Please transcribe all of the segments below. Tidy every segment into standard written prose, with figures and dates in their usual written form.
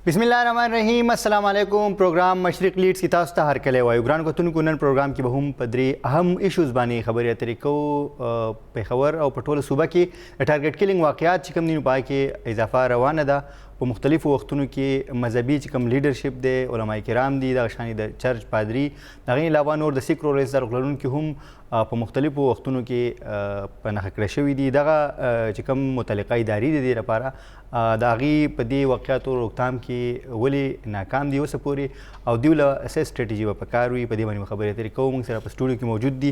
बिस्मिल्लाहिर्रहमानिर्रहीम अस्सलाम वालेकुम। प्रोग्राम मशरिक लीड्स की तास्ता हर कले वायु ग्रान को तुन कुनन प्रोग्राम की बहुम पदरी अहम इश्यूज बानी खबर तरीको पे खबर और पटोल सूबा की टारगेट किलिंग वाक़यात चिकम नी पाए के इजाफा रवाना दा په مختلفو وختونو کې مذهبي چې کوم لیډرشپ دی علماء کرام دي دغه شانې د چرچ پادري دغه علاوه نور د سیکرو رئیس درغلونکي هم په مختلفو وختونو کې په نښه کړی شوي دي دغه چې کوم متعلقه ادارې دي دې لپاره د هغې په دې واقعاتو روکتام کې ولې ناکام دي اوسه پورې او دوی له څه سټریټجي به پکار وي په دې باندې خبرې اترې کوو. موږ سره په سټوډیو کې موجود دي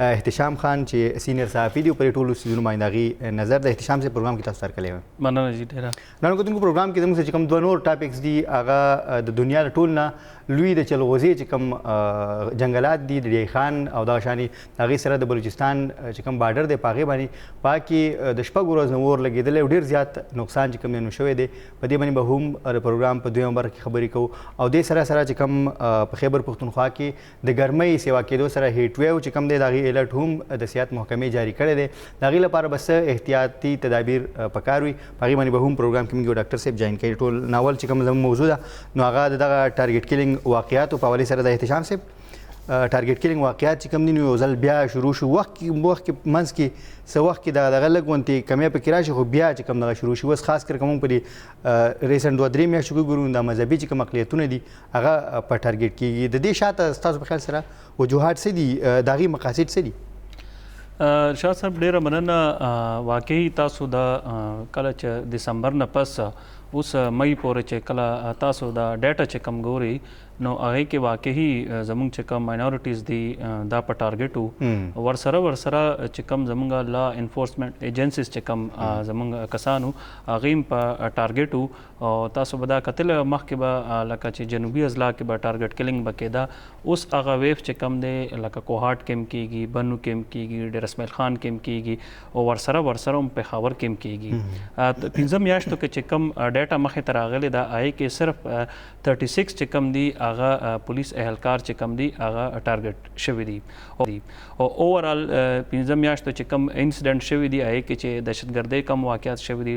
احتشام خان چې سینیر صحافي دي او په ټولو څیزونو باندې د هغې نظر د احتشام سے پروګرام کې تاسو سره کلی ویم. مننه جی ډېره. نن کوتونکو پروګرام کې زموږ چې کوم دوه نور ټاپکس دي هغه د دنیا له ټول نه لوی د چلغوزي چې کوم جنګلات دي د ډی خان او دغه شانې هغې سره د بلوچستان چې کوم بارډر دی په هغې باندې په کې د شپږو ورځو اور لګېدلی او ډېر زیات نقصان چې کوم دی نو شوی دی. په دې باندې به هم د پروګرام په دویم برخه کې خبرې کوو او دې سره سره چې کوم په خیبر پښتونخوا کې د ګرمۍ سیوا کېدو سره هیټ ویو چې کوم دی د هغې الرټ هم د صحت محکمې جاري کړی دی. د هغې لپاره به څه احتیاطي تدابیر پکار وي په هغې باندې به هم پروګرام کې موږ ډاکټر صاحب جاین کوي. ټول ناول چې کوم زموږ موضوع ده نو هغه د دغه ټارګېټ کیلینګ واقعاتو په حوالې سره د احتشام صاحب ټارګېټ کیلینګ واقعات چې کوم دي نو یو ځل بیا شروع شو وخت کې منځ کې څه وخت کې دغه لږ غونتې کمی پکې راشي خو بیا چې کوم دغه شروع شي اوس خاص کر کوم په دې ریسنټ 2-3 میاشتو کې ګورو د مذهبي چې کوم اقلیتونه دي هغه په ټارګېټ کېږي. د دې شاته ستاسو په خیال سره وجوهات څه دي د هغې مقاصد څه دي؟ شاه صاحب ډېره مننه. واقعي تاسو د کله چې دسمبر نه پس اوس مئی پورې چې کله تاسو دا ډیټا چې کم ګوري نو هغې کې واقعي زموږ چې کوم ماینورټیز دي دا په ټارګېټ وو ورسره چې کوم زموږ لا انفورسمنٹ ایجنسیز چې کوم زموږ کسانو هغې هم په ټارګېټ وو او تاسو به دا کتل مخکې به لکه چې جنوبي اضلاع کې به ټارګېټ کلینګ به کېده. اوس هغه ویف چې کم دی لکه کوهاټ کې هم کېږي بنو کې هم کېږي ډېر اسماعیل خان کې هم کېږي او ورسره هم پېښور کې هم کېږي. 15 میاشتو کې چې کوم ډیټا مخې ته راغلی دا هغې کې صرف 36 چې کوم دي هغه پولیس اهلکار چې کم دي هغه ټارګټ شوي دي او اوورال 15 میاشتو چې کم انسیډنټ شوي دي هغې کې چې دهشتګردۍ کم واقعات شوي دي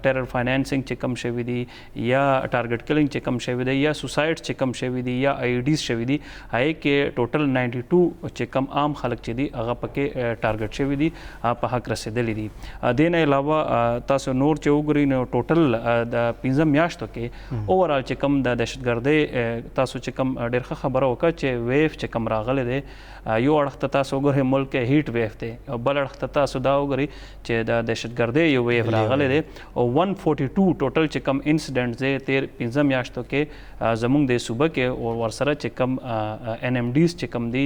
ټیرر فاینانسنګ چې کم شوي دي یا ټارګټ کلینګ چې کم شوي دی یا سوسایډ چې کم شوي دي یا آی ډیز شوي دي هغې کې ټوټل 92 چې کم عام خلک چې دي هغه پکې ټارګټ شوي دي په حق رسېدلي دي. دې نه علاوه تاسو نور چې وګورئ نو ټوټل د 15 میاشتو کې اوورال چې کم د دهشتګردۍ تاسو چې کوم ډېر ښه خبره وکړه چې ویف چې کوم راغلی دی یو اړخ ته تاسو وګورئ ملک کې هیټ ویف دی او بل اړخ ته تاسو دا وګورئ چې د دهشتګردۍ یو ویف راغلی دی او 142 ټوټل چې کوم انسیډنټس دی 15 میاشتو کې زموږ د صوبه کې او ورسره چې کوم ان ایم ډیز چې کوم دي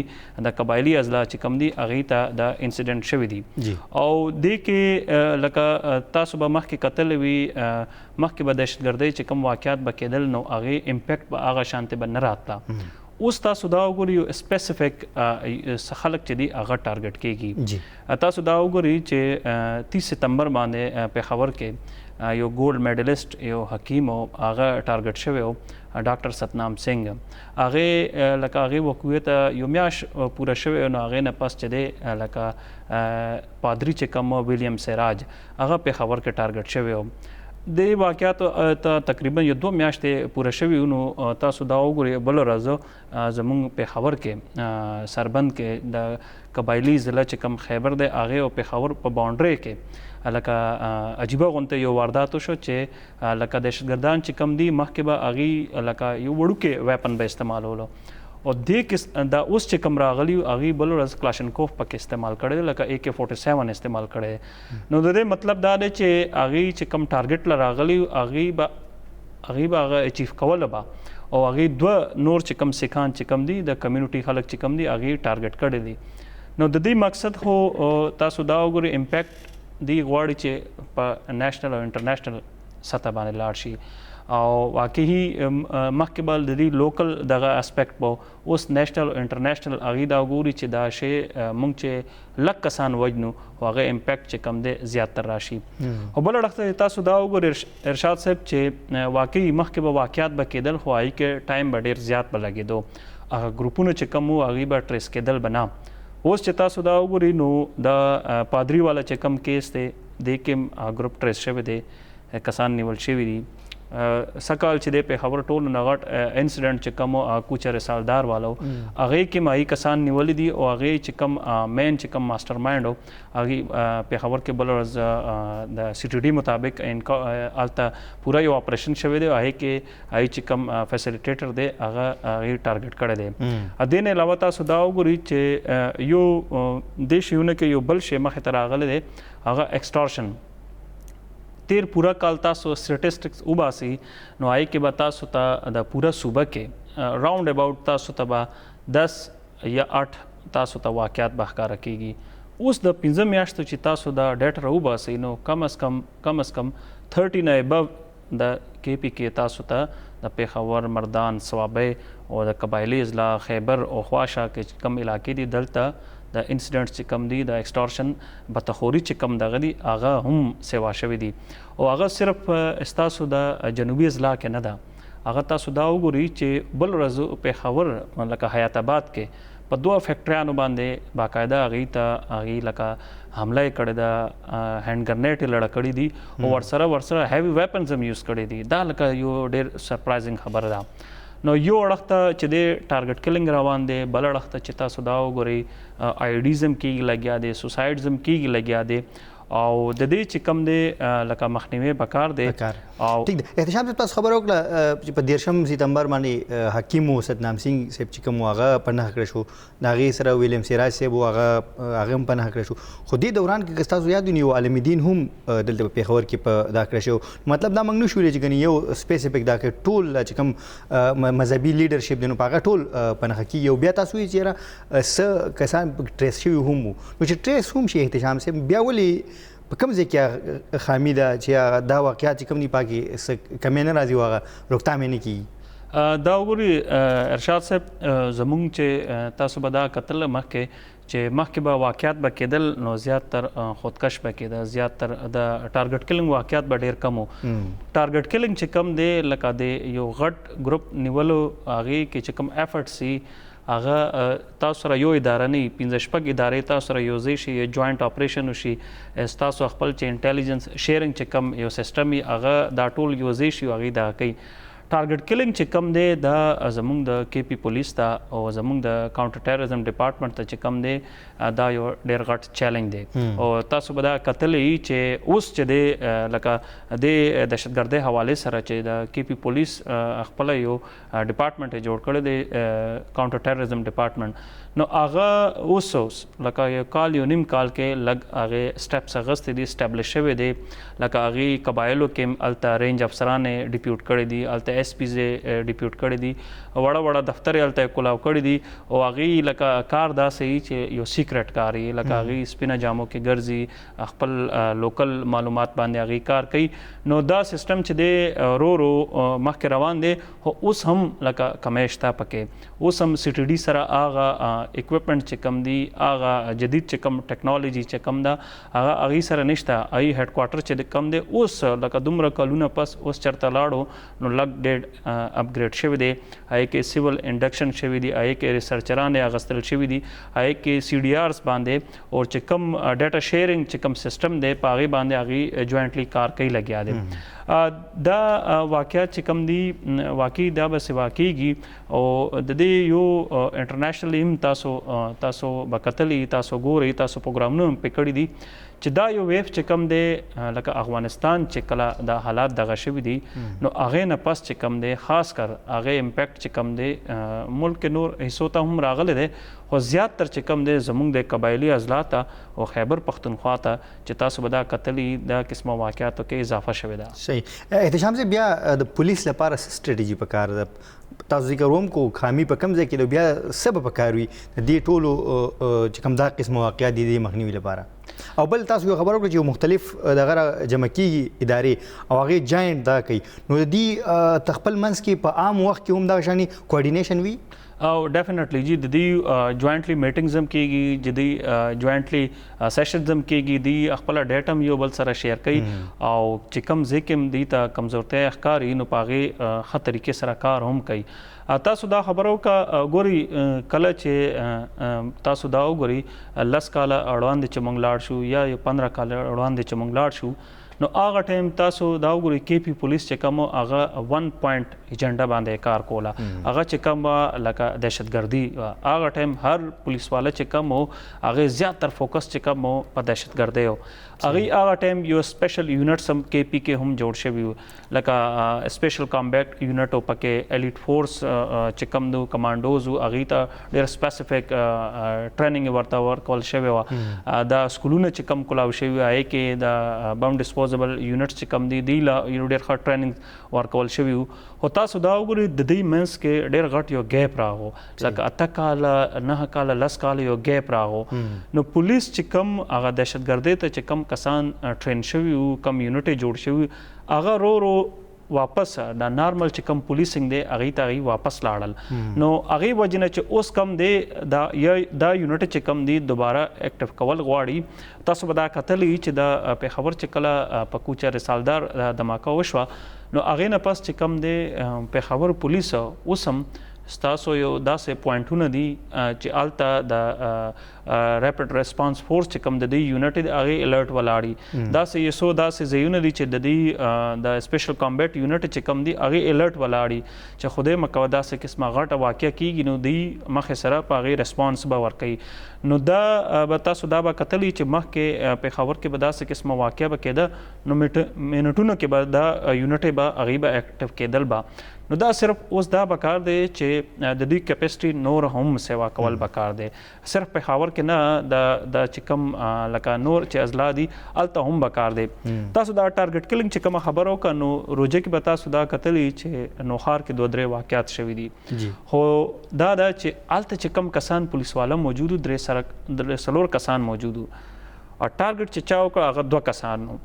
د قبایلي اضلاع چې کوم دي هغې ته د انسیډنټ شوي دي او دې کې لکه تاسو به مخکې کتلی وي مخکې به دهشتګردۍ چې کوم واقعات به کېدل نو هغې امپیکټ به هغه شانتې به نه راتله. اوس تاسو دا وګورئ یو سپیسیفک خلک چې دي هغه ټارګټ کېږي. تاسو دا وګورئ چې 30 ستمبر باندې پېښور کې یو ګولډ میډلسټ یو حکیم او هغه ټارګټ شوی و ډاکټر ستنام سنګ. هغې لکه هغې وقوعې ته یو میاشت پوره شوی نو هغې نه پس چې دی لکه پادري چې کوم ویلیم سراج هغه پېښور کې ټارګټ شوی و. د واقعاتو ته تقریبا یو 2 میاشتې پوره شوي نو تاسو دا وګورئ بله ورځ زموږ پېښور کې سربند کې د قبایلي ضلع چې کوم خیبر دی هغې او پېښور په باونډرۍ کې لکه عجیبه غونته یو واردات وشو چې لکه دهشتګردان چې کم دي مخکې به هغې لکه یو وړوکې ویپن به استعمالولو او دې کې دا اوس چې کوم راغلي هغې بل ورځ کلاشنکوف پکې استعمال کړی دی لکه AK-47 استعمال کړی دی. نو د دې مطلب دا دی چې هغې چې کوم ټارګټ له راغلي هغې به هغه اچیف کوله به او هغې 2 نور چې کوم سیکان چې کوم دي د کمیونټي خلک چې کوم دي هغې ټارګټ کړی دي. نو د دې مقصد خو تاسو دا وګورئ امپیکټ دی غواړي چې په نیشنل او انټرنیشنل سطح باندې لاړ شي او واقعي مخکې به د دې لوکل دغه اسپیکټ به اوس نیشنل او انټرنیشنل هغې دا ګوري چې دا شی موږ چې لږ کسان وژنو خو هغه امپیکټ چې کم دی زیاتر راشي. او بل اړخ ته تاسو دا وګورئ ارشاد صاحب چې واقعي مخکې به واقعات به کېدل خو هغې کې ټایم به ډېر زیات به لګېدو هغه ګروپونه چې کم وو هغې به ټریس کېدل به نه. اوس چې تاسو دا وګورئ نو د پادري والا چې کم کیس دی دې کې ګروپ ټریس شوی دی کسان نیول شوي دي سکال چې د پیښور ټولو نه غټ انسیډنټ چې کوم کوچه رسالدار والو هغه کې مای کسان نیولې دي او هغه چې کوم مین چې کوم ماستر مایند هغه پیښور کې بل ورځ د سی ټي ډي مطابق الته پورا یو اپریشن شوی دی هغه کې هغه چې کوم فیسیلیټیټر دی هغه ټارګټ کړی دی ا دې نه علاوه تاسو دا وګورئ چې یو د شیونه کې یو بل شی مخه تر راغلی دی هغه ایکسټورشن تیر پورا کال تاسو سټیټسټکس وباسي نو آی کې به تاسو ته د پورا صوبه کې راوند اباوټ تاسو ته به 10 یا 8 تاسو ته واقعیات به ښکاره کیږي اوس د 15 میاشتو چې تاسو دا ډیټا وباسي نو کم از کم 30 نه ابو د کې پی کې تاسو ته د پیښور مردان صوابه او د قبایلی اضلاع خیبر او خواشه کې کم علاقې دي دلته د انسیډنټ چې کم دي د ایکسټورشن بتخوري چې کم دغه دي هغه هم سیوا شوی دي او هغه صرف استاسو د جنوبي اضلاع کې نه ده هغه تاسو دا وګورئ چې بل ورځ پیښور لکه حیات آباد کې په دوه فیکټریانو باندې باقاعده هغې ته هغې لکه حمله یې کړې ده هینډ ګرنیټ یې لړه کړي دي او ورسره هیوي ویپنز هم یوز کړي دي دا لکه یو ډېر سرپرایزنګ خبره ده نو یو اړخ ته چې د ټارګټ کلینګ روان دی بل اړخ ته چې تاسو دا وګورئ آیډیزم کېږي لګیا دی سوسایډزم کېږي لګیا دی او د دې چې کم دی لکه مخنیوي پکار دی او ٹھیک ده احتشام صاحب تاسو خبر وکړه چې په 13 سپتمبر باندې حکیم ستنام سنگ صاحب چې کوم هغه پناه کړی شو دا غي سره ویلیم سراج صاحب هغه هم پناه کړی شو خو دې دوران کې تاسو یاد نیو عالم دین هم دلته په پیښور کې په دا کړی شو مطلب دا موږ نشو لري چې یو سپیسیفیک دا کې ټول چې کوم مذهبي لیډرشپ دنو پاګه ټول پناه کې یو بیا تاسو یې چیرې کسان ټریس شوی هم نو چې ټریس هم شي احتشام صاحب بیا ولي په کوم ځای کې خامي ده چې دا واقعیات چې کوم نه پاکي کمې نه راځي واغه روکتام نه کیږي دا وګورئ ارشاد صاحب زمونږ چې تاسو به دا کتل مخکې چې مخکې به واقعیات به کېدل نو زیاتر خودکش به کېده زیاتر د ټارګټ کلینګ واقعیات به ډېر کم وو ټارګټ کلینګ چې کم دی لکه د یو غټ ګروپ نیولو هغې کې چې کم ایفرټ سي هغه تاسو سره یو اداره نه 15 شپږ ادارې تاسو سره یو ځای شي جوائنټ اپریشن وشي تاسو خپل چې انټيليجنس شیرینګ چې کم یو سیستم هغه دا ټول یو ځای شي هغه دا کوي ټارګټ کلینګ چې کم دی دا زموږ د کې پی پولیس ته او زموږ د کاونټر ټیرریزم ډپارټمنټ ته چې کم دی دا یو ډېر غټ چیلنج دی او تاسو به دا کتلی چې اوس چې دی لکه د دهشتګردۍ حواله سره چې د کې پی پولیس خپل یو ډپارټمنټ جوړ کړی دی کاونټر ټیرریزم ډپارټمنټ نو هغه اوس لکه یو کال یو نیم کال کې لګ هغه سټیپس اغستې دي اسټابلیش شوی دی لکه هغه قبایلو کې الته رینج افسران ډیپیوټ کړی دي الته ایس پی زه ډیپیوټ کړی دي وړه دفتر الته کولاو کړی دي او هغه لکه کار دا صحیح چې یو سیکرټ کاری لکه هغه سپینه جامو کې ګرځي خپل لوکل معلومات باندې هغه کار کوي نو دا سیستم چې دی رو مخکې روان دی اوس هم لکه کمیشتا پکې اوس هم سی ټي ډي سره هغه اکوپمنټ چې کم دی هغه جدید چې کم ټیکنالوژي چې کم ده هغه سره نشته ای هډ کوارټر چې کم دی اوس لکه دومره کلونه پس اوس چرته لاړو نو لګ ډېر اپګریډ شوی دی آی کې سیول انډکشن شوی دی آی کې ریسرچران اغستل شوی دی آی کې سی ډي آرز باندې او چې کم ډاټا شیرینګ چې کم سیستم دی پاغي باندې هغه جوائنټلی کار کوي لګیا دی دا واقعیت چې کم دی واقعي دا به سوا کیږي او د دې یو انټرنیشنل هم تاسو بکتلی تاسو ګوري تاسو پروګرامونه پکړی دي چې دا یو ویف چې کم دی لکه افغانستان چې کله دا حالات دغه شوي دي نو هغې نه پس چې کم دی خاص کر هغې امپیکټ چې کم دی ملک نور حصو ته هم راغلی دی خو زیاتر چې کم دی زموږ د قبایلي اضلاع ته او خیبر پښتونخوا ته چې تاسو به دا کتلی دا قسمه واقعاتو کې اضافه شوې ده صحیح احتشام صاحب بیا د پولیس لپاره سټریټجي پکار ده تاسو ذکر کوم کو خامي په کم ځای کې بیا سبب پکار وي د دې ټولو چې کم دا قسمه واقعات دي د مخنیوي لپاره او بل تاسو یو خبر وکړئ چې مختلف دغه جمع کیږي ادارې او هغه جاینټ دا کوي نو د دې تخپل منځ کې په عام وخت کې هم دا شانی کوارډینیشن وي او ډیفینیټلی جی د دې جوائنټلی میټینګز هم کیږي د دې جوائنټلی سیشنز هم کیږي د خپل ډیټا هم یو بل سره شیر کوي او چې کم ځکه دی ته کمزورتیا ښکاری نو پاغه ښه طریقې سره کار هم کوي تاسو دا خبرو کا ګوري کله چې تاسو دا وګوري لس کاله اړوند چې مونږ لاړ شو یا 15 کاله اړوند چې مونږ لاړ شو نو هغه ټایم تاسو دا وګورئ کې پی پولیس چې کوم هغه 1 پوینټ ایجنډا باندې کار کوله هغه چې کوم لکه دهشتګردي هغه ټایم هر پولیس والا چې کوم هغه زیاتره فوکس چې کوم په دهشتګردي هغه ټایم یو سپیشل یونټ سم کې پی کې هم جوړ شوی لکه سپیشل کامبیکټ یونټ او پکې الیټ فورس چې کوم دو کمانډوز هغه ته ډېر سپیسیفیک ټریننګ ورته ورکول شوی و دا سکولونه چې کوم کولاو شوی آی کې دا بم ډیسپوزبل یونټس چې کوم دي لا یو ډېر ښه ټریننګ ورکول شوی او تاسو دا وګورئ د دې منس کې ډېر غټ یو ګیپ راغو لکه 8 کاله 9 کاله 10 کاله یو ګیپ راغو نو پولیس چې کوم هغه دهشتګردۍ ته چې کوم کسان ټرین شوي وو کم یونټ جوړ شوي هغه رو واپس دا نارمل چې کوم پولیسینګ دی هغې ته هغې واپس لاړل نو هغې وجې نه چې اوس کم دی دا یونټ چې کم دی دوباره اکټیو کول غواړي تاسو به دا کتلی چې د پېښور چې کله په کوچه رسالدار دماکه وشوه نو هغې نه پس چې کم دی پېښور پولیس اوس هم ستاسو یو داسې پوینټونه دي چې هلته د ریپډ ریسپانس فورس چې کوم د دې یونټ دی هغې الرټ ولاړي داسې یو څو داسې ځایونه دي چې د دې د سپیشل کامبیټ یونټ چې کوم دی هغې الرټ ولاړي چې خدای مه کوه داسې قسمه غټه واقع کیږي نو دوی مخې سره په هغې ریسپانس به ورکوي نو دا به تاسو دا به کتلی چې مخکې پېښور کې به داسې قسمه واقع به کېده نو منټونو کې به دا یونټ به هغې به اکټیو کېدل به نو دا صرف اوس دا بکار دی چې د دوی کیپیسټي نور هم سیوا کول بکار دی صرف پېښور کې نه د چې کوم لکه نور چې اضلاع دي هلته هم بکار دی تاسو دا ټارګټ کلینګ چې کومه خبره وکړه نو روژه کې به تاسو دا کتلی چې نوښار کې 2-3 واقعات شوي دي خو دا چې هلته چې کم کسان پولیس والا موجود وو 3 کسان موجود وو او ټارګټ چې چا وکړه هغه 2 کسان نو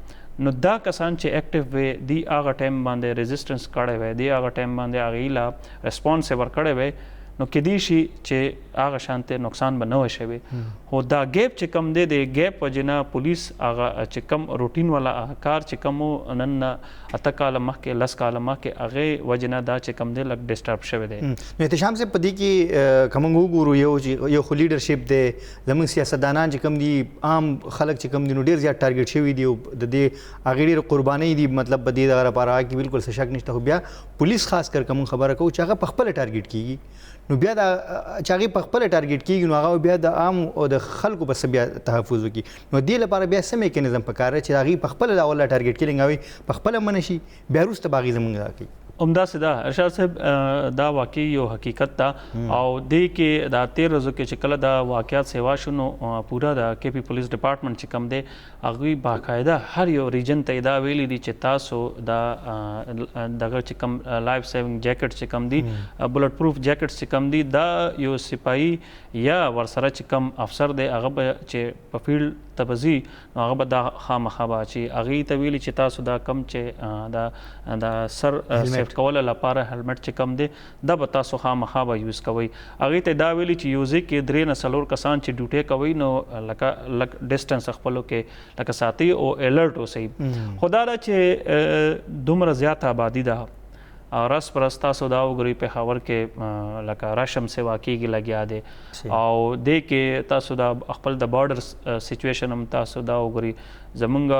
نو دا کسان چې اکټیو وي دی هغه ټایم باندې ریزسټنس کړی وی دی هغه ټایم باندې هغې له ریسپانس یې ورکړی وی نو کېدای شي چې هغه شانتې نقصان به نه وی شوی خو دا ګیپ چې کم دی د ګیپ وجې نه پولیس هغه چې کم روټین والا کار چې کم نن 8 کاله مخکې 10 کاله مخکې هغې وجې نه دا چې کم دی لږ ډسټرب شوی دی نو احتشام صاحب په دې کې که موږ وګورو یو خو لیډرشپ دی زموږ سیاستدانان چې کم دي عام خلک چې کم دي نو ډېر زیات ټارګټ شوي دي او د دې هغې ډېرې قربانۍ دي مطلب په دې دغه لپاره کې بالکل څه شک نشته خو بیا پولیس خاص کر که موږ خبره کوو چې هغه په خپله ټارګټ کېږي نو بیا دا چې هغې په خپله ټارګټ کېږي نو هغه بیا د عام او د خلکو په څه بیا تحفظ وکړي نو دې لپاره بیا څه میکانیزم پکار دی چې هغې په خپله دا اوله ټارګټ کیلینګ هغوی په خپله منع شي بیا وروسته به هغې زموږ دا کوي همداسې ده ارشاد صاحب دا واقعي یو حقیقت ده او دې کې دا 13 ورځو کې چې کله دا واقعیات سیوا شو نو پوره د کې پی پولیس ډپارټمنټ چې کوم دی هغوی باقاعده هر یو ریجن ته دا ویلي دي چې تاسو دا دغه چې کوم لایف سیوینګ جیکټ چې کوم دي بلټ پروف جیکټ چې کوم دي دا یو سپایي یا ورسره چې کوم افسر دی هغه به چې په فیلډ ته به ځي نو هغه به دا خامخا به چې هغې ته ویلي چې تاسو دا کم چې دا سر سیف کولو لپاره هلمټ چې کم دی دا به تاسو خامخا به یوز کوئ هغې ته دا ویلي چې یو ځای کې 3 نه 4 کسان چې ډیوټۍ کوئ نو لږ ډسټنس خپلو کې لکه ساتئ او الرټ اوسئ خو دا ده چې دومره زیاته آبادي ده رس پرس تاسو دا وګورئ پېښور کې لکه رشم سیوا کېږي لګیا دی او دې کې تاسو دا خپل د بارډر سچویشن هم تاسو دا وګورئ زمونږ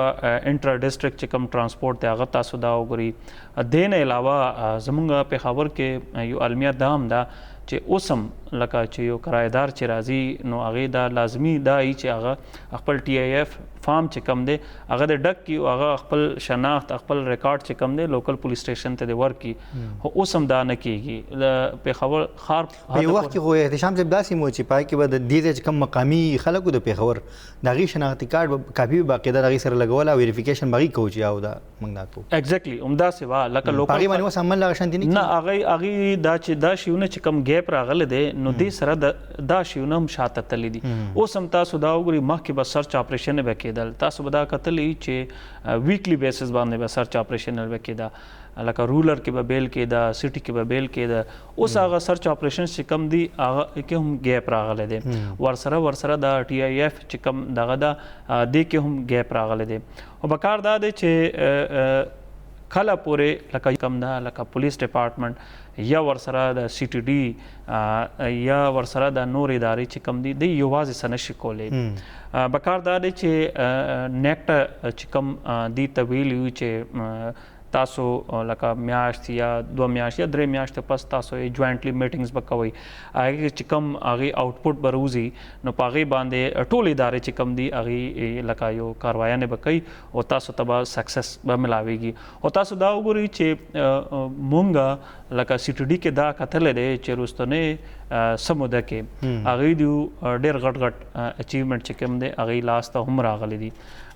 انټر ډسټرکټ چې کوم ټرانسپورټ دی هغه تاسو دا وګورئ دې نه علاوه زمونږ پېښور کې یو المیه دا هم ده چې اوس هم لکه چې یو کرایدار چې راځي نو هغې دا لازمي دا وي چې هغه خپل ټي آی ایف فارم چې کم دی هغه د ډک کي او هغه خپل شناخت خپل ریکارډ چې کم دی لوکل پولیس سټیشن ته دی ورکړي خو اوس هم دا نه کېږي د پېښور ښار په یو وخت کې خو احتشام صاحب داسې مو چې پای کې به د دې ځای چې کوم مقامي خلکو د پېښور د هغې شناختي کارډ به کاپي به باقاعده د هغې سره لګول او ویریفیکیشن به هغې کوو چې او دا موږ دا کوو ایګزیکټلي همداسې وه لکه لوکل هغې باندې اوس عمل هغه شانتي نه هغې دا چې دا شیونه چې کوم ګیپ راغلی دی نو دې سره دا شیونه هم شاته تللی دي اوس هم تاسو دا وګورئ مخکې به سرچ اپریشن به کېدل تاسو به دا کتلی چې ویکلی بیسس باندې به سرچ اپریشن به کېده لکه رولر کې به بیل کېده سټي کې به بیل کېده اوس هغه سرچ اپریشن چې کم دي هغه کې هم ګیپ راغلی دی ورسره دا ټي آی ایف چې کم دغه ده دې کې هم ګیپ راغلی دی او بکار دا دی چې کله پورې لکه کم ده لکه پولیس ډپارټمنټ یا ورسره د سی ټي ډي یا ورسره د نور ادارې چې کم دي د یوازې څه نشي کولی بکار دا دی چې نیکټ چې کم دي ته ویلي وي چې تاسو لکه میاشت یا 2 میاشت یا 3 میاشتې پس تاسو یې جوائنټلی میټینګز به کوئ هغې چې کوم هغې آوټپوټ به روزي نو په هغې باندې ټول ادارې چې کوم دي هغې لکه یو کاروایانې به کوي او تاسو ته به سکسس به ملاویږي او تاسو دا وګورئ چې مونږ لکه سی ټي ډي کې دا کتلی دی چې وروستنۍ څه موده کې هغوی دي ډېر غټ غټ اچیومنټ چې کوم دی هغوی لاس ته هم راغلی دي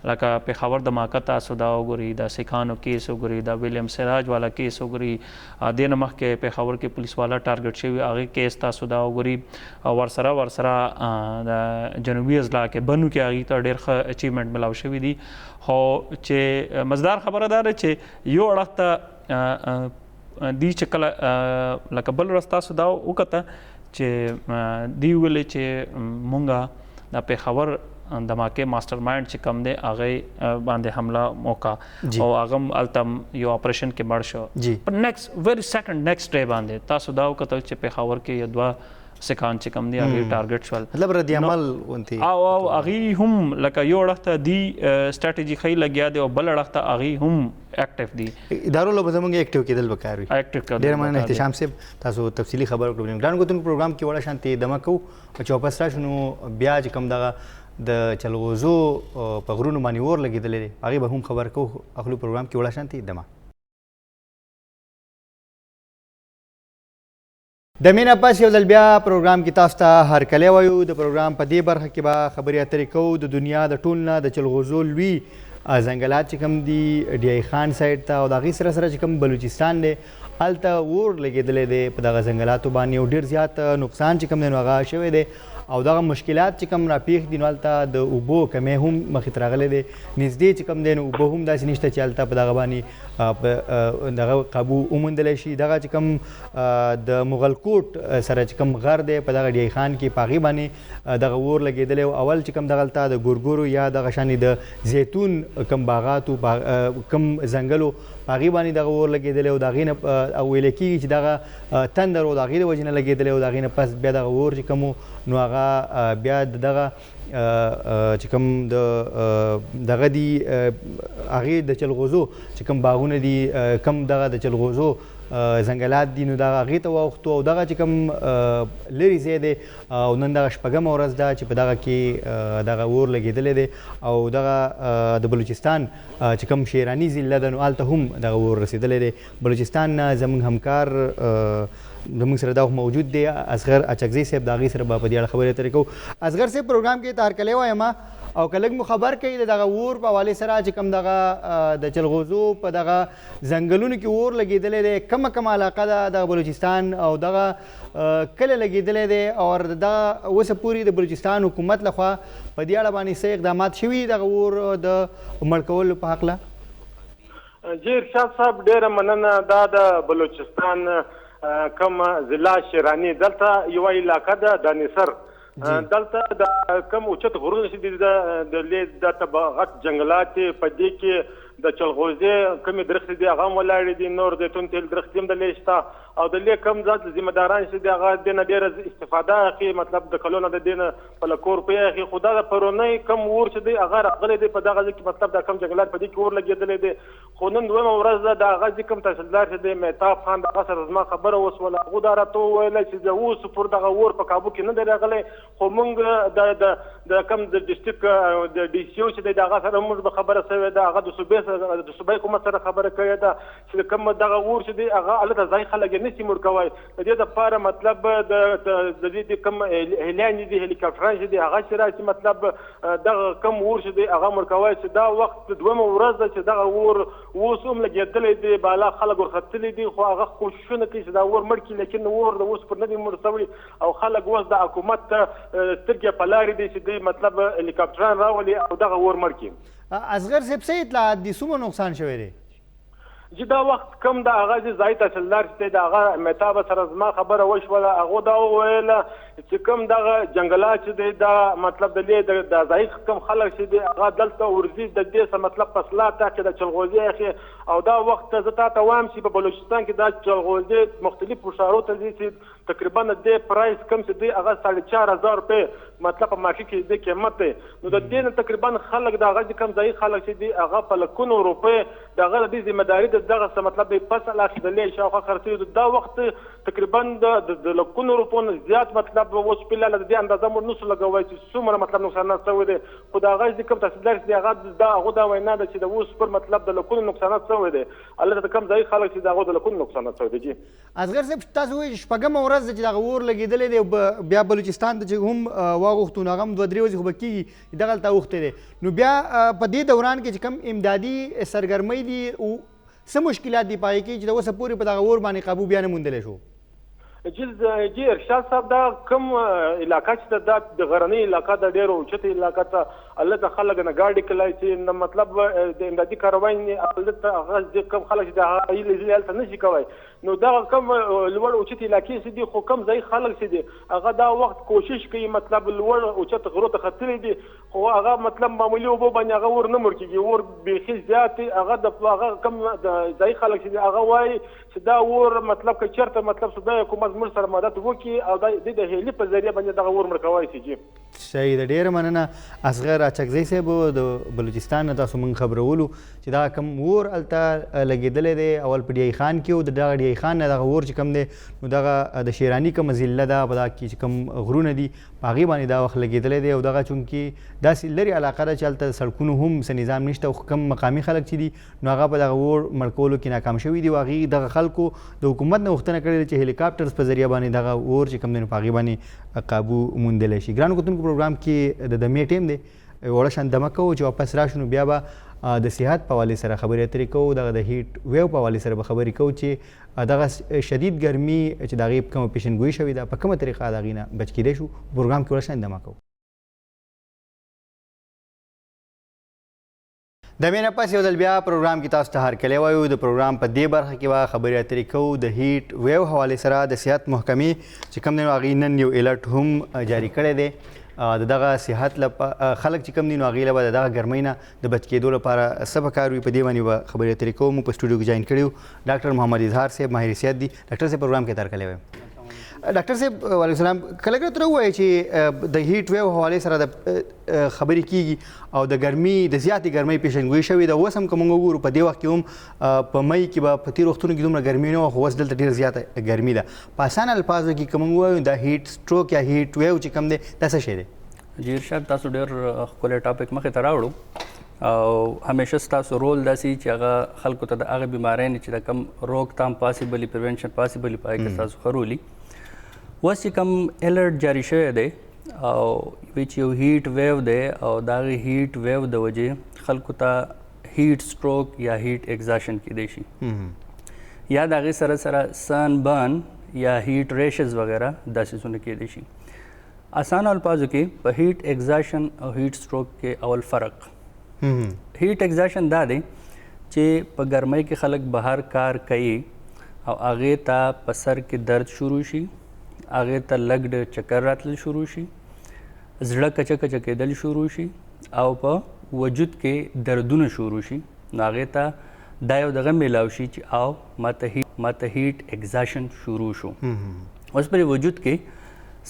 لکه پېښور د ماکه تاسو دا وګورئ د سیکهانو کیس وګورئ د ویلیم سراج والا کیس وګورئ دې نه مخکې پېښور کې پولیس والا ټارګټ شوي هغې کیس تاسو دا وګورئ ورسره د جنوبي اضلاع کې بنو کې هغې ته ډېر ښه اچیومنټ ملاو شوي دي خو چې مزدار خبره دا ده چې یو اړخ ته دی چې کله لکه بل ورځ تاسو دا وکته چې دی ویلې چې مونږه د پېښور دماکې ماسټر مایند چې کم دی هغې باندې حمله موکا او هغه هم هلته یو اپریشن کې مړ شو په نیکسټ ویری سیکنډ نیکسټ ډے باندې تاسو دا وکتل چې پېښور کې یو 2 سیکهان چې کم دي هغې ټارګټ شول مطلب ردي عمل ونتي او هغې هم لکه یو اړخ ته دي سټراټیجي ښه لګیا دی او بل اړخ ته هغې هم اکټیو دي ادارو له به زموږ اکټیو کېدل پکار وي ډېر مننه احتشام صاحب تاسو تفصیلي خبر وکړو ګرانو کتونکو پروګرام کې وړه شانتې دمه کوو چې واپس راشو نو بیا چې کوم دغه د چلغوزو په غرونو باندې اور لګېدلی دی هغې به هم خبر کوو اخلو پروګرام کې وړه شانتې دمه د مینه پس یو ځل بیا پروګرام کې تاسو ته هرکلی وایو د پروګرام په دې برخه کې به خبرې اترې کوو د دنیا د ټول نه د چلغوزو لوی ځنګلات چې کوم دي ډی آی خان سایډ ته او د هغې سره سره چې کوم بلوچستان دی هلته اور لګېدلی دی په دغه ځنګلاتو باندې او ډېر زیات نقصان چې کوم دی نو هغه شوی دی او دغه مشکلات چې کوم راپېښ دي نو هلته د اوبو کمی هم مخې ته راغلی دی نږدې چې کوم دی نو اوبه هم داسې نشته چې هلته په دغه باندې دغه قابو وموندلی شي دغه چې کوم د مغلکوټ سره چې کوم غر دی په دغه ډی آی خان کې په هغې باندې دغه اور لګېدلی او اول چې کوم دغه هلته د ګورګورو یا دغه شانې د زیتون کوم باغاتو کوم ځنګلو په هغې باندې دغه اور لګېدلی او د هغې نه ویلی کېږي چې دغه تندر او د هغې د وجې نه لګېدلی او د هغې نه پس بیا دغه اور چې کوم نو هغه بیا دغه چې کوم دغه دي هغې د چلغوزو چې کوم باغونه دي کم دغه د چلغوزو ځنګلات دي نو دغه هغې ته واوښتو او دغه چې کوم لرې ځای دی او نن دغه شپږمه ورځ ده چې په دغه کې دغه اور لګېدلی دی او دغه د بلوچستان چې کوم شیراني ضلع ده نو هلته هم دغه اور رسېدلی دی بلوچستان نه زموږ همکار زموږ سره دا موجود دی اصغر اچکزی صاحب د هغې سره به په دې اړه خبرې اترې کوو اصغر صاحب پروګرام کې ته هرکلی وایم او که لږ مو خبر کوي د دغه اور په حوالې سره چې کوم دغه د چلغوزو په دغه ځنګلونو کې اور لګېدلی دی کومه علاقه ده دغه بلوچستان او دغه کله لګېدلی دی او دغه اوسه پورې د بلوچستان حکومت لخوا په دې اړه باندې څه اقدامات شوي دغه اور د مړ کولو په هکله جی ارشاد صاحب ډېره مننه دا د بلوچستان کوم ضلع شیراني دلته یوه علاقه ده دانسر دلته د کم اوچت غرونه چې دي د لید دلته غټ جنګلات په دې کې د چلغوزې کمې درختې دي هغه هم ولاړې دي نور د توند تیل درختې هم دلې شته او د لې کم ذات ذمه داران چې دي هغه دې نه ډېره استفاده اخلي مطلب د کلونه د دې نه په لکور پې اخلي خو دا د پرونی کم اور چې دی هغه راغلی دی په دغه ځای کې مطلب دا کم جنګلات په دې کې اور لګېدلی دی خو نن دویمه ورځ ده د هغه ځای کوم تحصیلدار چې دی مهتاب خان د هغه سره زما خبره وسوله هغو دا راته وویله چې د اوس پر دغه اور په کابو کې نه دی راغلی خو موږ د کم د ډسټرکټ د ډي سی او چې دی د هغه سره موږ به خبره سوې ده هغه د صوبې حکومت سره خبره کړې ده چې کوم دغه اور چې دی هغه هلته ځای خلک یې نشي مړ کوی د دې دپاره مطلب د دې کوم هلیانې دي هلیکاپټران چې دي هغه چې راشي مطلب دغه کم اور چې دی هغه مړ کوی چې دا وخت دویمه ورځ ده چې دغه اور اوس هم لګېدلی دی بالا خلک ورختلي دي خو هغه کوششونه کوي چې دا اور مړ کړي لیکن اور د اوس پر نه دی مړ سوی او خلک اوس د حکومت ته سترګې په لارې دي چې دوی مطلب هلیکاپټران راولي او دغه اور مړ کړي اصغر صاحب څه اطلاعات دي څومره نقصان شوی دی چې دا وخت کم د هغه ځای تحصیلدار چې د هغه مهتاب سره زما خبره وشوله هغو دا وویله چې کوم دغه جنګلات چې دی دا مطلب د دې د ځای کوم خلک چې دی هغه دلته ورځي د دې څه مطلب فصلات ته چې د چلغوزي اخی او دا وخت زه تاسو وایم چې په بلوچستان کې دا چلغوزي مختلفو ښارونو ته ځي چې تقریبا د پرایس کم چې دی هغه 4500 روپے مطلب په مارکیټ کې د قیمت دی نو د دې تقریبا خلک دا غږ کم ځای خلک چې دی هغه په لکونو روپے دغه د ذمہداري دغه څه مطلب د فصل اخیدلې شاوخه خرڅي دا وخت تقریبا د لکونو روپو نه زیات مطلب اوس په لاله د اندازه مور نو لګوي چې څومره مطلب نقصانات شوی دی خو دا غږ د کوم تحصیلدار دی هغه دا وینا ده چې د اوس پر مطلب د لکونو نقصانات شوی دی الله ته کم ځای خلک چې دغه د لکونو نقصانات شوی دی جی اصغر صاحب تاسو وایي شپږم ورځ چې دغه اور لګېدلې دی بیا بلوچستان ته چې هم واغوښتو نو هغه هم 2-3 ورځې خو به کېږي دغلته اوښتی دی نو بیا په دې دوران کې چې کوم امدادي سرګرمۍ دي څه مشکلات دي پای کې چې د اوسه پورې په دغه اور باندې قابو بیا نه موندلی شو جی ارشاد صاحب دا کوم علاقه چې د غرنۍ علاقه د ډېرو اوچتې علاقه ته الله ته خلک نه ګاډي کلای چې مطلب د امدادي کاروای الله ته هغه کوم خلک د هغه هلته نشي کوی نو دا کوم لوړ اوچتې علاقې چې دي خو کوم ځای خلک چې دي هغه دا وخت کوشش کوي مطلب لوړ اوچت غرو ته ختلي دي خو هغه مطلب معمولي اوبو باندې هغه ور نه مړ کېږي ور بیخي زیات هغه کوم ځای خلک چې دي هغه وایي چې دا ور مطلب که چېرته مطلب صدای حکومت موږ سره مدد وکړي او د هیلي په ذریعه باندې دغه ور مړ کولی شي جي صحیح ده ډېره مننه اصغر اچکزی صاحب د بلوچستان نه تاسو موږ خبرولو چې دا کوم اور هلته لګېدلی دی اول په ډیای خان کې و د دغه ډیای خان نه دغه اور چې کوم دی نو دغه د شیراني کومه ضلع ده په دغه کې چې کوم غرونه دي په هغې باندې دا وخت لګېدلی دی او دغه چونکې داسې لرې علاقه ده چې هلته سړکونو هم څه نظام نشته او کوم مقامي خلک چې دي نو هغه په دغه اور مړ کولو کې ناکام شوي دي او هغې دغه خلکو د حکومت نه غوښتنه کړې ده چې هلیکاپټرز په ذریعه باندې دغه اور چې کوم دی نو په هغې باندې قابو موندلی شي ګرانو کتونکو پروګرام کې د دمې ټیم دی وړه شان دمه کوو چې واپس راشو نو بیا به د صحت په حوالې سره خبرې اترې کوو دغه د هیټ ویو په حوالې سره به خبرې کوو چې دغه شدید ګرمي چې د هغې کومه پیشنګویي شوې ده په کومه طریقه د هغې نه بچ کیدی شو پروګرام کې وړه شان دمه کوو د مې نه پس یو ځل بیا پروګرام کې تاسو ته هرکلی وایو د پروګرام په دې برخه کې به خبرې اترې کوو د هیټ ویو حوالې سره د صحت محکمې چې کوم دی نو هغې نن یو الرټ هم جاري کړی دی د دغه صحت خلک چې کوم دي نو هغې له به د دغه ګرمۍ نه د بچ کېدو لپاره څه پکار وي په دې باندې به خبرې اترې کوو موږ په سټوډیو کې جاین کړي یو ډاکټر محمد اظهار صاحب ماهر صحت دي ډاکټر صاحب پروګرام کې ته هرکلی وایم ډاکټر صاحب وعلیکم السلام کله کله ته ووایئ چې د هیټ ویو حوالې سره د خبرې کیږي او د ګرمي د زیاتې ګرمۍ پیشنګویي شوې ده اوس هم که موږ وګورو په دې وخت کې هم په مۍ کې به په تېرو وختونو کې دومره ګرمي نه وه خو اوس دلته ډېره زیاته ګرمي ده په اسانه الفاظو کې که موږ ووایو دا هیټ سټروک یا هیټ ویو چې کوم دی دا څه شی دی جی ارشاد تاسو ډېر ښکلی ټاپک مخې ته راوړو او همیشه ستاسو رول داسې چې هغه خلکو ته د هغې بیمارۍ نه چې د کوم روکتام پاسبلي پریونشن پاسبلي په هغې کې ستاسو ښه رولي اوس چې کوم الرټ جاري شوی دی او چې یو هیټ ویو دی او د هغې هیټ ویو د وجې خلکو ته هیټ سټروک یا هیټ ایگزاشن کیدی شي یا د هغې سره سره سن برن یا هیټ ریشز وغیره دا څیزونه کیدی شي اسانه الفاظو کې په هیټ ایگزاشن او هیټ سټروک کې اول فرق هیټ ایگزاشن دا دی چې په ګرمۍ کې خلک بهر کار کوي او هغې ته په سر کې درد شروع شي هغې ته لږ ډېر چکر راتلل شروع شي زړه کچه کچه کېدل شروع شي او په وجود کې دردونه شروع شي نو هغې ته دا یو دغه میلاو شي چې او ماته هیټ ایگزاشن شروع شو اوس پر وجود کې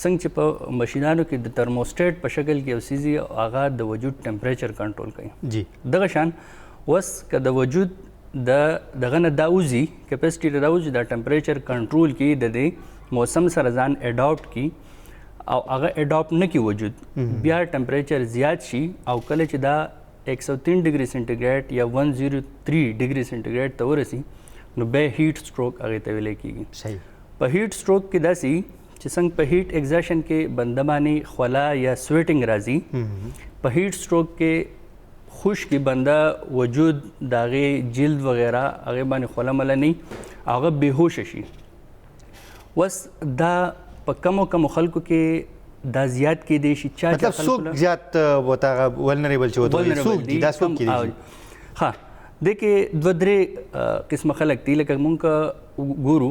څنګه چې په مشینانو کې د ترموسټیټ په شکل کې یو څیز وي هغه د وجود ټمپریچر کنټرول کوي جی دغه شان اوس که د وجود دغه نه دا وځي کیپاسټي د دا وځي دا ټمپریچر کنټرول کړي د دې موسم سره ځان اډاپټ کړي او هغه اډاپټ نه کړي وجود بیا ټمپریچر زیات شي او کله چې دا 103 ډګري سنټیګریډ یا 103 ډګري سنټیګریډ ته ورسي نو بیا هیټ سټروک هغې ته ویلی کېږي صحیح په هیټ سټروک کې داسې چې څنګه په هیټ ایگزاشن کې بنده باندې خوله یا سویټنګ راځي په هیټ سټروک کې خشکي بنده وجود د هغې جلد وغیره هغې باندې خوله مله نه هغه بېهوشه شي اوس دا په کمو خلکو کې دا زیات کېدی شي مطلب څوک زیات ورته هغه ولنریبل چې ورته څوک دي دا څوک کېدی شي ها دې کې دوه درې قسمه خلک دي لکه مونږ ګورو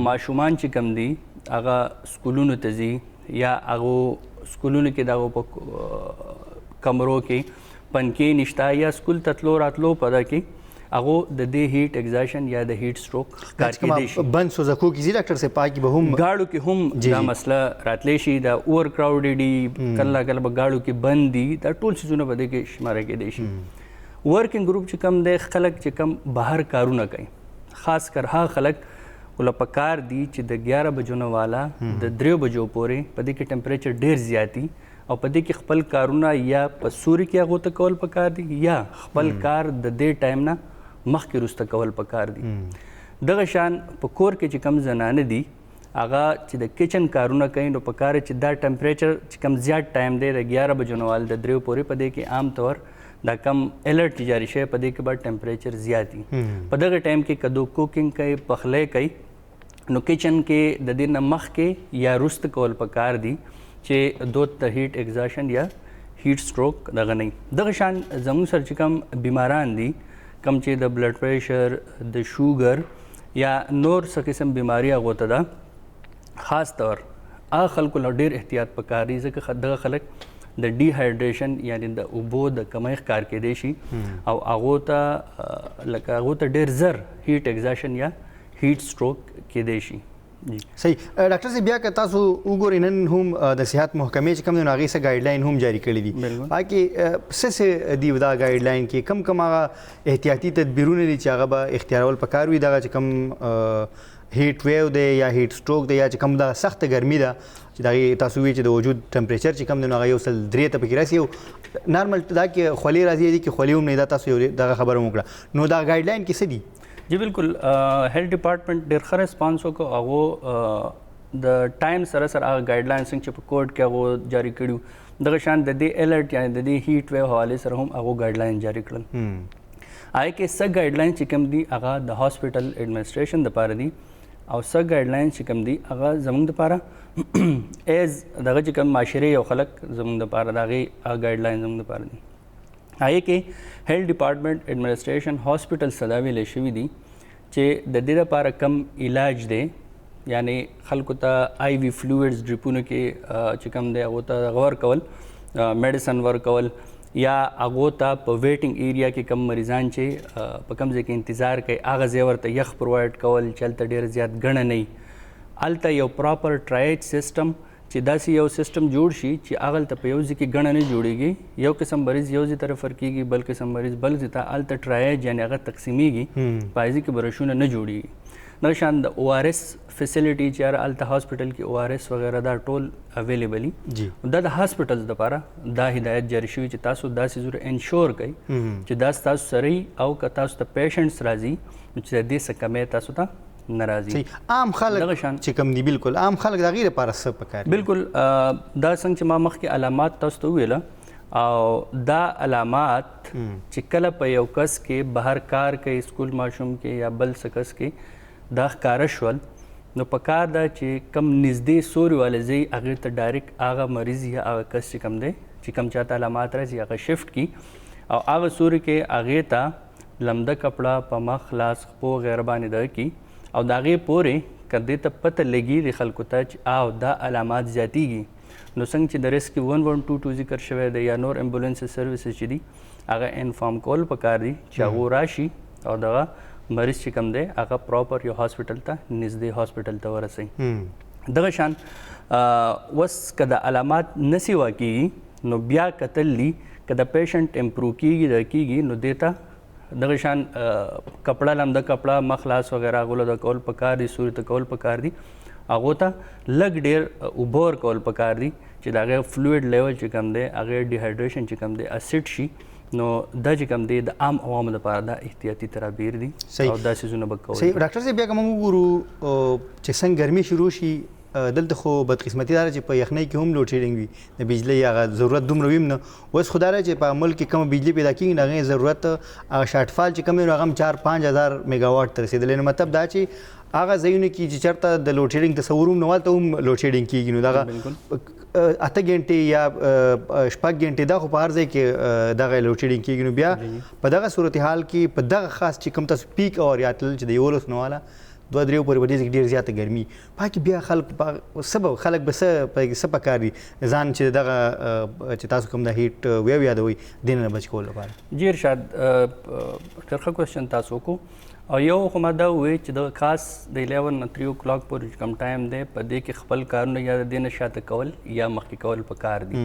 ماشومان چې کم دي هغه سکولونو ته ځي یا هغه سکولونو کې دغه په کمرو کې پنکې نشته یا سکول ته تلو راتلو په ده کې هغه د دې هیټ ایگزاشن یا د هیټ سټروک کار کېدی شي. بند سوزکو کې زی ډاکټر صاحب پاکي به هم گاړو کې هم دا مسله راتلی شي، دا اوور کراوډډ دي، کله کله به گاړو کې بند دي، دا ټول چیزونه به دې کې شماره کېدی شي. ورکینګ ګروپ چې کم دی خلک چې کم بهر کارونه کوي، خاص کر هغه خلک ول په کار دي چې د 11 بجو نه والا د 3 بجو پورې په دې کې ټمپریچر ډیر زیاتی او په دې کې خپل کارونه یا په سوري کې هغه ته کول پکار دي یا خپل کار د دې ټایم نه مخکې وروسته کول پکار دي. دغه شان په کور کې چې کم زنانه دي هغه چې د کچن کارونه کوي نو پکار چې دا ټمپریچر چې کم زیات ټایم دی د 11 بجو نه وال د 3 پورې په دې کې عام طور دا کم الرټ جاری شي، په دې کې بعد ټمپریچر زیاتی په دغه ټایم کې کدو کوکینګ کوي، پخلی کوي، نو کچن کې د دې نه مخکې یا وروسته کول پکار دي چې دوت ته هیټ ایگزاشن یا هیټ سټروک دغه نه. دغه شان زموږ سره چې کم بیماران دي کم چې د بلډ پریشر، د شوګر یا نور څه قسم بیماری هغه ته ده، خاص طور هغه خلکو له ډېر احتیاط پکار دی ځکه دغه خلک د ډي هایډریشن یعنی د اوبو د کمی ښکار کېدی شي او هغو ته لکه هغو ته ډېر زر هیټ ایگزاشن یا هیټ سټروک کېدی شي. صحیح ډاکټر صاحب بیا که تاسو وګورئ نن هم د صحت محکمې چې کوم دی نو هغې څه ګایډلاین هم جاري کړي دي، هغې څه دي دا ګایډلاین کې کم کم هغه احتیاطي تدبیرونه دي چې هغه به اختیارول پکار وي دغه چې کوم هیټ ویو دی یا هیټ سټروک دی یا چې کوم دغه سخته ګرمي ده چې دغې تاسو وایي چې د وجود ټمپریچر چې کوم دی نو هغه 103 ته پکې راسي او نارمل دا کې خولې راځي دي کې خولې هم نه دا تاسو یو دغه خبره هم وکړه نو دا ګایډلاین کې څه دي؟ جی بالکل هیلث ډپارټمنټ ډېر ښه ریسپانس وکړو. هغو د ټایم سره سره هغه ګایډلاین څنګه چې په کوډ کې هغه جاري کړي دغه شان د دې الرټ یعنی د دې هیټ ویو حوالې سره هم هغه ګایډلاین جاري کړل. هغې کې څه ګایډلاین چې کوم دي هغه د هاسپټل ایډمنسټریشن دپاره دي او څه ګایډلاین چې کوم دي هغه زموږ دپاره ایز دغه چې کوم معاشرې یو خلک زموږ دپاره د هغې ګایډلاین زموږ دپاره دي. هغې کې هیلث ډپارټمنټ ایډمنسټریشن هاسپټل صدا ویلی شوي دي چې د دې لپاره کم علاج دی یعنی خلکو ته آی وي فلویډز ډریپونو کې چې کوم دی هغو ته هغه ورکول میډیسن ورکول یا هغو ته په ویټینګ ایریا کې کم مریضان چې په کم ځای کې انتظار کوي هغه ځای ورته یخ پرووایډ کول چې هلته ډېر زیات ګڼه نه وي، هلته یو پراپر ټرایج سیسټم چې داسې یو سیسټم جوړ شي چې هغه هلته په یو ځای کې ګڼه نه جوړېږي، یو قسم مریض یو ځای ته رفر کېږي، بل قسم مریض بل ځای ته، هلته ټرایج یعنې هغه تقسیمیږي، په هغې کې برشونه نه جوړېږي. دغه شان د او آر ایس فیسیلیټي چې هر هلته هاسپټل کې او آر ایس وغیره دا ټول اویلیبل دي. دا د هاسپټلز دپاره دا هدایت جاري شوي چې تاسو دا څیزونه انشور کوئ چې دا ستاسو سره او که تاسو ته پیشنټس راځي نو چې د دې څه کمی تاسو ته ناراضي. عام خلک چې کوم دي بالکل عام خلک د هغې لپاره څه پکار دي؟ بالکل دا څنګه چې ما مخکې علامات تاسو ته وویله او دا علامات چې کله په یو کس کې بهر کار کوي، سکول ماشوم کې یا بل څه کس کې دا ښکاره شول نو پکار ده چې کم نږدې سوري والی ځای هغې ته ډایرکټ هغه مریض یا هغه کس چې کم دی چې کم چاته علامات راځي هغه شفټ کړي او هغه سوري کې هغې ته لمده کپړه په مخ، لاس، خپو وغیره باندې دغه کړي او د هغې پورې که دې ته پته لګي د خلکو ته چې او دا علامات زیاتېږي نو څنګه چې د ریسکي 1122 ذکر شوی دی یا نور ایمبولینس سروسز چې دي هغه انفارم کول پکار دي چې هغو راشي او دغه مریض چې کوم دی هغه پراپر یو هاسپټل ته نږدې هاسپټل ته ورسوي. دغه شان اوس که د علامات نه سیوا کېږي نو بیا کتلی که د پیشنټ امپروو کېږي نو دې ته دغه شان کپړه لمده کپړه مخ لاس وغیره هغو له کول پکار دي، سوري ته کول پکار دي، هغو ته لږ ډېر اوبه ورکول پکار دي چې د هغې فلویډ لیول چې کوم دی هغې ډیهایډریشن چې کوم دی اسیډ شي نو دا چې کوم دی د عام عوامو لپاره دا احتیاطي تدابیر دي او دا څیزونه به کوي. صحیح ډاکټر صاحب بیا که موږ وګورو چې څنګه ګرمي شروع شي دلته خو بدقسمتي دا ده چې په یخنۍ کې هم لوډ شیډینګ وي، د بجلۍ هغه ضرورت دومره وي نه. اوس خو دا ده چې په ملک کې کومه بجلي پیدا کېږي نو هغې ضرورت هغه شارټفال چې کوم دی نو هغه هم 4-5 هزار میګاواټ ته رسېدلی. نو مطلب دا چې هغه ځایونه کې چې چېرته د لوډ شیډینګ تصور هم نه هلته هم لوډ شیډینګ کېږي نو دغه 8 غنټې یا 6 غنټې دا خو په هر ځای کې دغه لوډ شیډینګ کېږي نو بیا په دغه صورتحال کې په دغه خاص چې کوم تاسو پیک اور یا تل چې د 11 نواله دوه دریو پورې به ډېر زیاته ګرمي پاکې بیا خلک به څه پکار دي ځان چې دغه چې تاسو کوم د هیټ یادوئ دې نه بچ کولو لپاره؟ جی ارشاد ډېر ښه کوېسچن تاسو وکړو او یو خو ما دا ووایي چې د خاص د 11 نه 3 o'clock پورې کم ټایم دی په دې کې خپل کارونه یا د دې نه شاته کول یا مخکې کول پکار دي.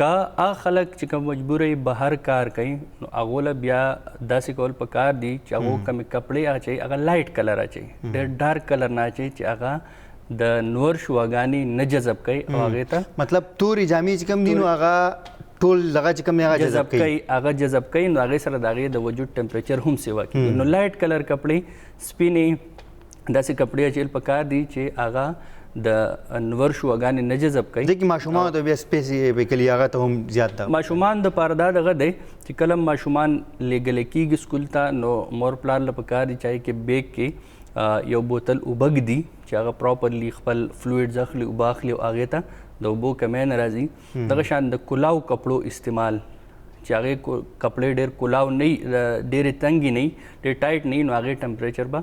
که هغه خلک چې کوم مجبوره بهر کار کوي نو هغو له بیا داسې کول پکار دي چې هغو کمې کپړې اچوي هغه لایټ کلر اچوي ډېر ډارک کلر نه اچوي چې هغه د نور شواګانې نه جذب کوي او هغې ته مطلب تورې جامې چې کوم دي نو هغه ټول دغه چې کوم هغه جذب کوي جذب کوي نو هغې سره د هغې د وجود ټمپریچر هم سیوا کېږي. نو لایټ کلر کپړې سپینې داسې کپړې اچول پکار دي چې هغه د نور شواګانې نه جذب کوي. ځکه ماشومان ته بیا سپیسیفیکلی هغه ته هم زیات ده. ماشومان دپاره دا دغه دی چې کله ماشومان لیږلی کېږي سکول ته نو مور پلار له پکار دي چاہے کې بیگ کې یو بوتل اوبه ږدي چې هغه پراپرلی خپل فلویډز اخلي اوبه اخلي او هغې ته د اوبو کمی نه راځي. دغه شان د کلاو کپړو استعمال چې هغې کپړې ډېر کلاو نه وي ډېرې تنګې نه وي ډېر ټایټ نه وي نو هغې ټمپریچر به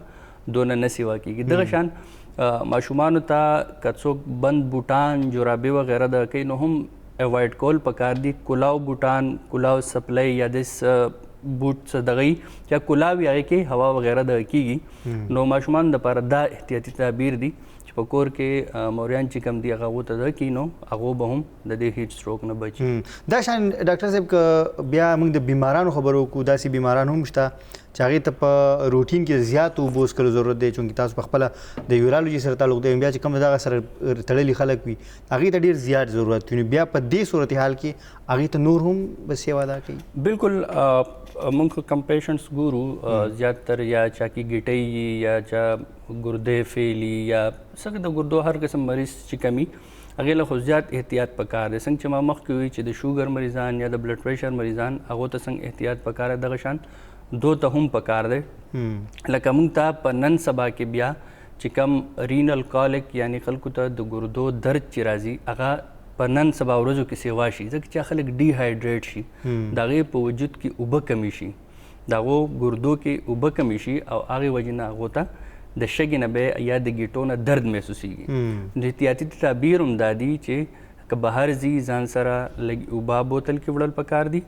دونه نه سیوا کېږي. دغه شان ماشومانو ته که څوک بند بوټان جرابې وغیره دغه کوي نو هم اوایډ کول پکار دي. کلاو بوټان کلاو سپلی یا داسې بوټ څه دغه وي یا کلاو وي هغې کې هوا وغیره دغه کېږي نو ماشومانو دپاره دا احتیاطي تدابیر دي چې په کور کې موریان چې کوم دي هغه هغو ته دغه کړي نو هغو به هم د دې هیټ سټروک نه بچي. دا شان ډاکټر صاحب که بیا موږ د بیمارانو خبرو وکړو داسې بیماران هم شته چې هغې ته په روټین کې زیات اوبو څښلو ضرورت دی چونکې تاسو پخپله د یورالوجي سره تعلق دی بیا چې کوم دغه سره تړلي خلک وي هغې ته ډېر زیات ضرورت وي نو بیا په دې صورتحال کې هغې ته نور هم به سیوا ادا کوي. بالکل موږ کم پیشنټس ګورو زیاتر یا چا کې ګیټۍ یا چا ګردې فیلي یا څنګه د ګردو هر قسم مریض چې کمی هغې له خو زیات احتیاط پکار دی. څنګه چې ما مخکې وویل چې د شوګر مریضان یا د بلډ پریشر مریضان هغو ته څنګه احتیاط پکار دی دغه شان دو ته هم پکار دی. لکه موږ ته په نن سبا کې بیا چې کم رینل کالک یعنی خلکو ته د ګردو درد چې راځي هغه په نن سبا ورځو کې سیوا شي ځکه چې خلک ډي هایډریټ شي د هغې په وجود کې اوبه کمی شي د هغو ګردو کې اوبه کمی شي او هغې وجې نه هغو ته د شګې نه به یا د ګیټو نه درد محسوسیږي. د احتیاطي تدابیر هم دا دي چې که بهر ځي ځان سره لږ اوبه بوتل کې وړل پکار دي.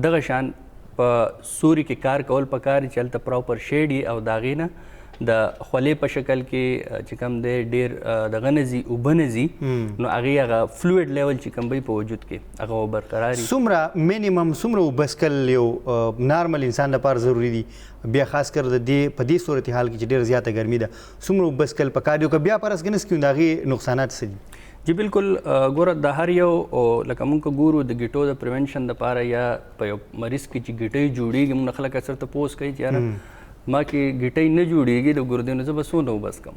دغه شان په سوري کې کار کول پکار دي چې هلته پراپر شیډ وي او د هغې نه د خولې په شکل کې چې کوم دی ډېر دغه نه ځي اوبه نه ځي نو هغې هغه فلویډ لیول چې کوم وي په وجود کې هغه به برقرار وي. څومره مینیمم څومره اوبه څښل یو نارمل انسان لپاره ضروري دي بیا خاص کر د دې په دې صورتحال کې چې ډېره زیاته ګرمي ده څومره اوبه څښل پکار دي او که بیا فرض کړه نس کړو د هغې نقصانات څه دي؟ جی بالکل ګوره د هر یو لکه موږ که ګورو د ګیټو د پریونشن دپاره یا په یو مریض کې چې ګیټۍ جوړېږي موږ خلک اکثر تپوس کوي چې یاره ما کې ګیټۍ نه جوړېږي د ګردې نو زه به څونه اوبه څښم.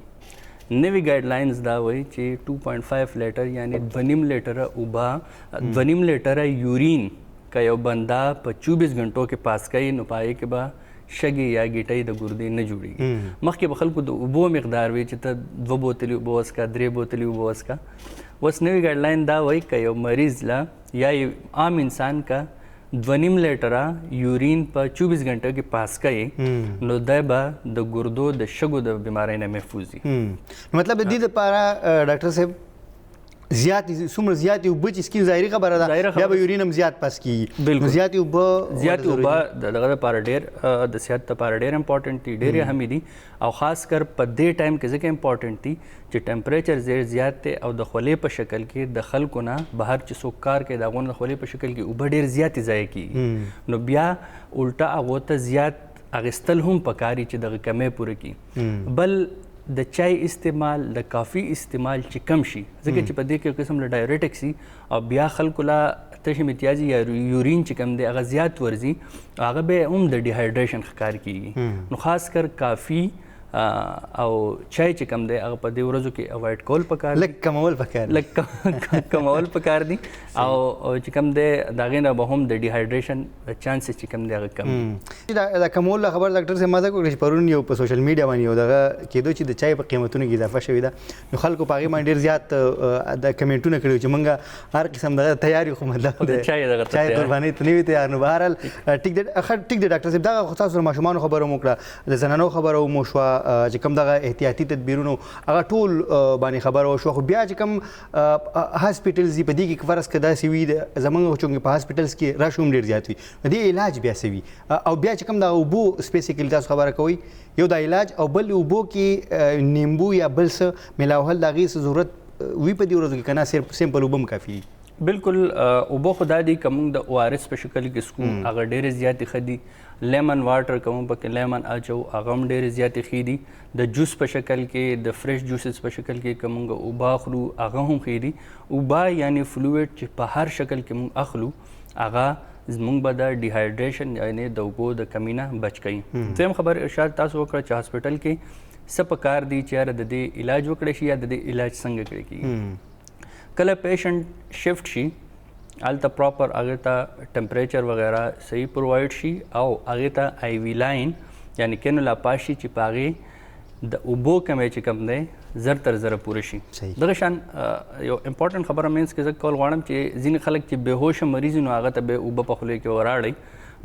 نوي ګایډ لاینز دا وایي چې 2.5 لیټر یعنی 2.5 لیټره اوبه 2.5 لیټره یورین که یو بنده په 24 غنټو کې پاس کوي نو په هغې کې به شګې یا ګیټۍ د ګردې نه جوړېږي. مخکې به خلکو د اوبو مقدار وي چې ته 2 بوتلې اوبه وڅښه 3 بوتلې اوبه وڅښه. اوس نوي ګایډ لاین دا وایي که یو مریض له یا یو عام انسان که 2.5 لیټره یورین په 24 غنټو کې پاس کوي نو دی به د ګردو د شګو د بیمارۍ نه محفوظ وي. مطلب د دې لپاره ډاکټر صاحب زیاتې څومره زیاتې اوبه چې څښي ظاهري خبره ده بیا به یورین هم زیات پاس کېږي. بالکل زیاتې اوبه د دغه لپاره ډېر د صحت لپاره ډېر امپورټنټ دي ډېرې اهمې دي او خاص کر په دې ټایم کې ځکه امپورټنټ دي چې ټمپریچر ډېر زیات دی او د خولې په شکل کې د خلکو نه بهر چې څوک کار کوي د هغو نه د خولې په شکل کې اوبه ډېر زیاتې ضایع کېږي نو بیا الټه هغو ته زیات اخیستل هم پکار دي چې دغه کمی پوره کړي. بل د چای استعمال د کافي استعمال چې کم شي ځکه چې په دې کې قسم له ډایورټکس وي او بیا خلکو له تشې امتیازي یا یورین چې کم دی هغه زیات ورځي هغه به هم د ډیهایډریشن ښکار کېږي. نو خاص کر کافي او چای چې کم دی هغه په دې ورځو کې اوایډ کول پکار دي لږ کمول پکار دي لږ کمول پکار دي او چې کم دی د هغې نه به هم د ډیهایډریشن چانسز چې کم دی هغه کم دي. د کمول خبر ډاکټر صاحب ما ځکه وکړه چې پرون یو په سوشل میډیا باندې یو دغه کېدو چې د چای په قیمتونو کې اضافه شوې ده نو خلکو په هغې باندې ډېر زیات د کمنټونه کړي چې موږ هر قسم دغه تیار یو خو مطلب د چای قربانۍ ته نه وي تیار. نو بهرحال ټیک دی ډاکټر صاحب دغه خو تاسو د ماشومانو خبره مو وکړه د زنانو خبره مو شوه چې کوم دغه احتیاطي تدبیرونو هغه ټول باندې خبر او شو خو بیا چې کوم هاسپټلز په دې کې فرض کدا سی وي زمونږ چې په هاسپټلز کې راشوم ډیر زیات وي دې علاج بیا سوي او بیا چې کوم د اوبو سپیسیفیکلی تاسو خبره کوي یو د علاج او بل اوبو کې نیمبو یا بل څه ملاوهل د هغې ضرورت وي په دې ورځو کې که نه صرف سمپل اوبه هم کافي دي بالکل اوبه خو دا دي که موږ د او آر اس په شکل کې څکو هغه ډېرې زیاتې ښه دي لیمن واټر که موږ پکې لیمن اچو هغه هم ډېرې زیاتې ښې دي د جوس په شکل کې د فرش جوسز په شکل کې که موږ اوبه اخلو هغه هم ښې دي اوبه یعنې فلویډ چې په هر شکل کې موږ اخلو هغه زموږ به د ډیهایډریشن یعنې د اوبو د کمی نه بچ کوي دویم خبر ارشاد تاسو وکړه چې هاسپټل کې څه پکار دي چې یاره د دې علاج وکړی شي یا د دې علاج څنګه کړی کېږي کله پیشنټ شفټ شي هلته پراپر هغې ته ټمپریچر وغیره صحیح پرووایډ شي او هغې ته آی وي لاین یعنې کینولا پاس شي چې په هغې د اوبو کمی چې کوم دی زر تر زره پوره شي دغه شان یو امپورټنټ خبره مینس کې زه کول غواړم چې ځینې خلک چې بېهوشه مریض نو هغه ته به اوبه په خولې کې وراړئ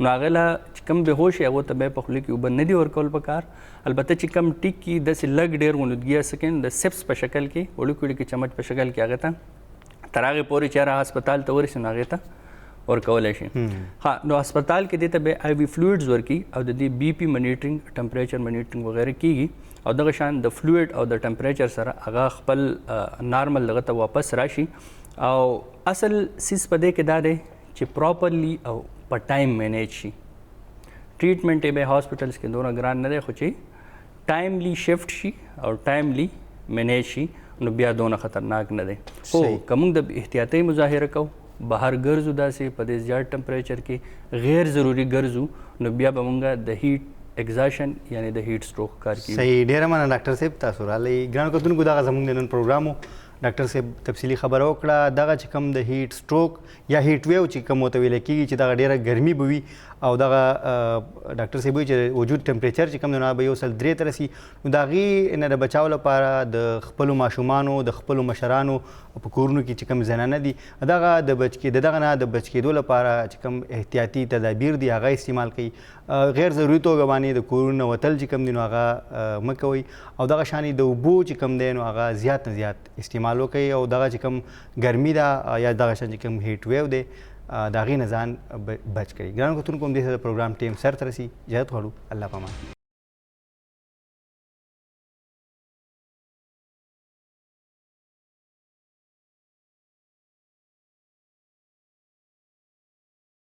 نو هغې له چې کوم بېهوش وي هغو ته به په خولې کې اوبه نه دي ورکول پکار البته چې کم ټیک کې داسې لږ ډېر غنودګي سکن د سپس په شکل کې وړوکي وړوکي چمچ په شکل کې هغې ته تر هغې پورې چې هغه هسپتال ته ورسي نو هغې ته ورکولی شي ها نو هسپتال کې دې ته به آی وي فلویډز ورکي او د دې بي پي منیټرنګ ټمپریچر منیټرنګ وغیره کیږي او دغه شان د فلویډ او د ټمپریچر سره هغه خپل نارمل دغه ته واپس راشي او اصل سیس په دې کې دا دی چې پراپرلی او په ټایم مینیج شي ټریټمنټ یې به هاسپټلز کې دونه ګران نه دی خو چې ټایملی شفټ شي او ټایملی مینیج شي نو بیا دونه خطرناک نه دی خو که موږ د احتیاطي مظاهره کوو بهر ګرځو داسې په دې زیات ټمپریچر کې غیر ضروري ګرځو نو بیا به موږ د هیټ ایگزاشن یعنی د هیټ سټروک کار کوي صحیح ډیره مننه ډاکټر صاحب تاسو راغلی ګرانو کتونکو دغه زموږ د نن پروګرام ډاکټر صاحب تفصیلي خبره وکړه دغه چې کوم د هیټ سټروک یا هیټ ویو چې کوم ورته ویل کېږي چې دغه ډیره ګرمي به وي او دغه ډاکټر صاحب وایي چې وجود ټمپریچر چې کوم دی نو به یو سل 3 ته رسي نو د هغې نه د بچاو لپاره د خپلو ماشومانو د خپلو مشرانو په کورونو کې چې کوم زنانه دي دغه دغه نه د بچ کېدو لپاره چې کوم احتیاطي تدابیر دي هغه استعمال کوي غیر ضروري توګه باندې د کورونو نه وتل چې کوم دی نو هغه مه کوئ او دغه شانې د اوبو چې کوم دی نو هغه زیات نه زیات استعمال وکړئ او دغه چې کوم ګرمي ده یا دغه شان چې کوم هیټ ویو دی د هغې نه ځان بچ کړئ ګرانو کتونکو همدې سره د پروګرام ټیم سر ته رسي اجازت غواړو الله پامان